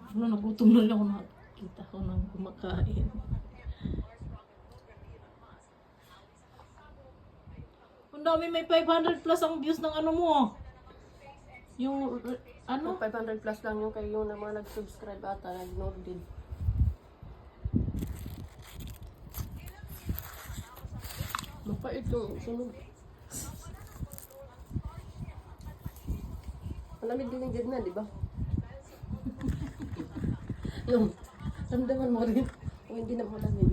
Ano, nagutom na lang ako nakita ko ng kumakain. Ang dami, may 500 plus ang views ng ano mo. Yung, ano? 500 plus lang yung kayo na mga nag-subscribe ata, nag-ignore din. Mapa ito, sunog. Malamig din yung dyan na, di ba? Yung, ramdaman mo rin. O hindi na malamig.